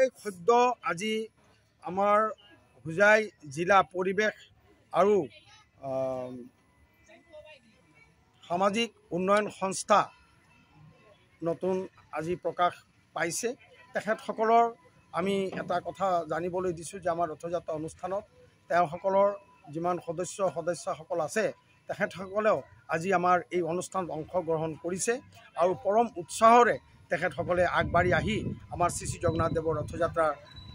এই সদ্য আজি আমাৰ হোজাই জিলা পৰিৱেশ আৰু সামাজিক উন্নয়ন সংস্থা নতুন আজি প্ৰকাশ পাইছে। তেখেতসকলৰ আমি এটা কথা জানিবলৈ দিছোঁ যে আমাৰ ৰথযাত্ৰা অনুষ্ঠানত তেওঁসকলৰ যিমান সদস্যসকল আছে তেখেতসকলেও আজি আমাৰ এই অনুষ্ঠানত অংশগ্ৰহণ কৰিছে আৰু পৰম উৎসাহৰে তেখেতসকলে আগবাঢ়ি আহি আমাৰ শ্ৰী শ্ৰী জগন্নাথ দেৱৰ ৰথযাত্ৰা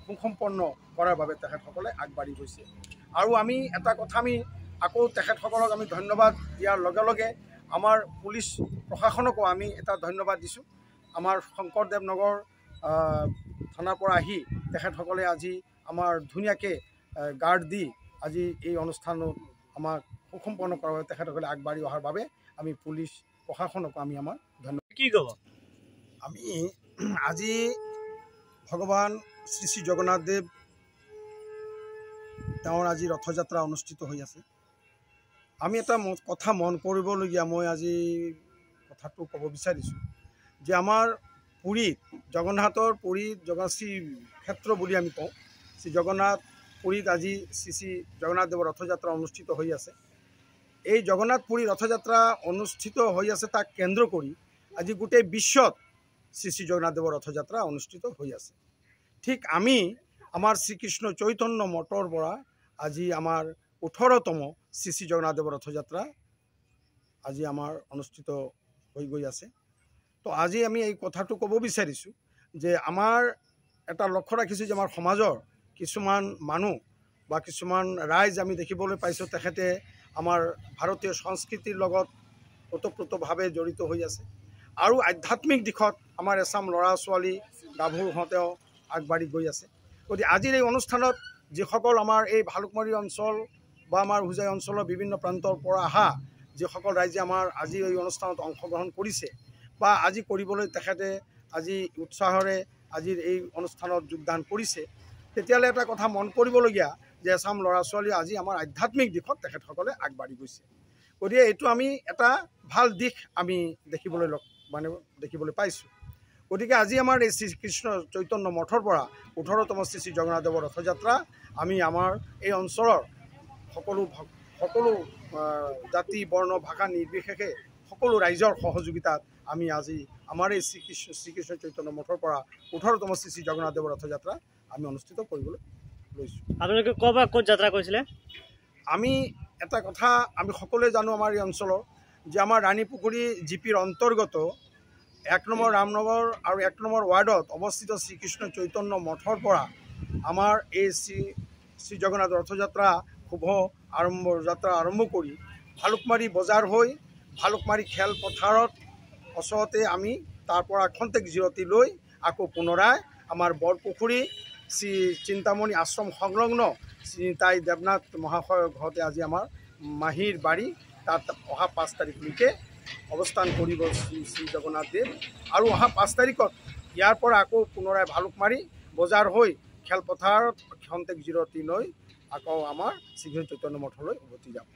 সুসম্পন্ন কৰাৰ বাবে তেখেতসকলে আগবাঢ়ি গৈছে। আৰু আমি এটা কথা আমি আকৌ তেখেতসকলক আমি ধন্যবাদ দিয়াৰ লগে লগে আমাৰ পুলিচ প্ৰশাসনকো আমি এটা ধন্যবাদ দিছোঁ। আমাৰ শংকৰদেৱ নগৰ থানাৰ পৰা আহি তেখেতসকলে আজি আমাৰ ধুনীয়াকৈ গাৰ্ড দি আজি এই অনুষ্ঠানত আমাক সুসম্পন্ন কৰাৰ বাবে তেখেতসকলে আগবাঢ়ি অহাৰ বাবে আমি পুলিচ প্ৰশাসনকো আমি আমাৰ ধন্যবাদ। কি ক'ব? আমি আজি ভগৱান শ্ৰী শ্ৰী জগন্নাথ দেৱ তেওঁৰ আজি ৰথযাত্ৰা অনুষ্ঠিত হৈ আছে। আমি এটা কথা মন কৰিবলগীয়া, মই আজি কথাটো ক'ব বিচাৰিছোঁ যে আমাৰ পুৰীত জগন্নাথৰ পুৰীত জগন্নাথী ক্ষেত্ৰ বুলি আমি কওঁ, শ্ৰী জগন্নাথ পুৰীত আজি শ্ৰী শ্ৰী জগন্নাথ দেৱৰ ৰথযাত্ৰা অনুষ্ঠিত হৈ আছে। এই জগন্নাথ পুৰী ৰথযাত্ৰা অনুষ্ঠিত হৈ আছে, তাক কেন্দ্ৰ কৰি আজি গোটেই বিশ্বত শ্ৰী শ্ৰী জগন্নাথ দেৱৰ ৰথযাত্ৰা অনুষ্ঠিত হৈ আছে। ঠিক আমি আমাৰ শ্ৰীকৃষ্ণ চৈতন্য মঠৰ পৰা আজি আমাৰ 18তম শ্ৰী শ্ৰী জগন্নাথ দেৱৰ ৰথযাত্ৰা আজি আমাৰ অনুষ্ঠিত হৈ গৈ আছে। তো আজি আমি এই কথাটো ক'ব বিচাৰিছোঁ যে আমাৰ এটা লক্ষ্য ৰাখিছোঁ যে আমাৰ সমাজৰ কিছুমান মানুহ বা কিছুমান ৰাইজ আমি দেখিবলৈ পাইছোঁ তেখেতে আমাৰ ভাৰতীয় সংস্কৃতিৰ লগত ওতঃপ্ৰোতভাৱে জড়িত হৈ আছে আৰু আধ্যাত্মিক দিশত আমাৰ এচাম ল'ৰা ছোৱালী গাভৰুহঁতেও আগবাঢ়ি গৈ আছে। গতিকে আজিৰ এই অনুষ্ঠানত যিসকল আমাৰ এই ভালুকমাৰী অঞ্চল বা আমাৰ হোজাই অঞ্চলৰ বিভিন্ন প্ৰান্তৰ পৰা অহা যিসকল ৰাইজে আমাৰ আজি এই অনুষ্ঠানত অংশগ্ৰহণ কৰিছে বা আজি কৰিবলৈ তেখেতে আজি উৎসাহেৰে আজিৰ এই অনুষ্ঠানত যোগদান কৰিছে, তেতিয়াহ'লে এটা কথা মন কৰিবলগীয়া যে এচাম ল'ৰা ছোৱালী আজি আমাৰ আধ্যাত্মিক দিশত তেখেতসকলে আগবাঢ়ি গৈছে। গতিকে এইটো আমি এটা ভাল দিশ আমি দেখিবলৈ পাইছোঁ। গতিকে আজি আমাৰ এই শ্ৰীকৃষ্ণ চৈতন্য মঠৰ পৰা 18তম শ্ৰী শ্ৰী জগন্নাথ দেৱৰ ৰথযাত্ৰা আমি আমাৰ এই অঞ্চলৰ সকলো জাতি বৰ্ণ ভাষা নিৰ্বিশেষে সকলো ৰাইজৰ সহযোগিতাত আমি আজি আমাৰ এই শ্ৰীকৃষ্ণ চৈতন্য মঠৰ পৰা 18তম শ্ৰী শ্ৰী জগন্নাথ দেৱৰ ৰথযাত্ৰা আমি অনুষ্ঠিত কৰিবলৈ লৈছোঁ। আপোনালোকে ক'ত যাত্ৰা কৰিছিলে? আমি এটা কথা আমি সকলোৱে জানো আমাৰ এই অঞ্চলৰ যে আমাৰ ৰাণীপুখুৰী জিপিৰ অন্তৰ্গত 1 নম্বৰ ৰামনগৰ আৰু 1 নম্বৰ ৱাৰ্ডত অৱস্থিত শ্ৰীকৃষ্ণ চৈতন্য মঠৰ পৰা আমাৰ এই শ্ৰী জগন্নাথ ৰথযাত্ৰা যাত্ৰা আৰম্ভ কৰি ভালুকমাৰী বজাৰ হৈ ভালুকমাৰী খেলপথাৰত ওচৰতে আমি তাৰ পৰা খন্তেক জিৰণি লৈ আকৌ পুনৰাই আমাৰ বৰপুখুৰী শ্ৰী চিন্তামণি আশ্ৰম সংলগ্ন শ্ৰী নিতাই দেৱনাথ মহাশয়ৰ ঘৰতে আজি আমাৰ মাহীৰ বাৰী, তাত অহা 5 তাৰিখলৈকে অৱস্থান কৰিব শ্ৰী শ্ৰী জগন্নাথ দেৱ। আৰু অহা 5 তাৰিখত ইয়াৰ পৰা আকৌ পুনৰাই ভালুকমাৰী বজাৰ হৈ খেলপথাৰত খন্তেক জিৰণি লৈ আকৌ আমাৰ শ্ৰীকৃষ্ণ চৈতন্য মঠলৈ উভতি যাম।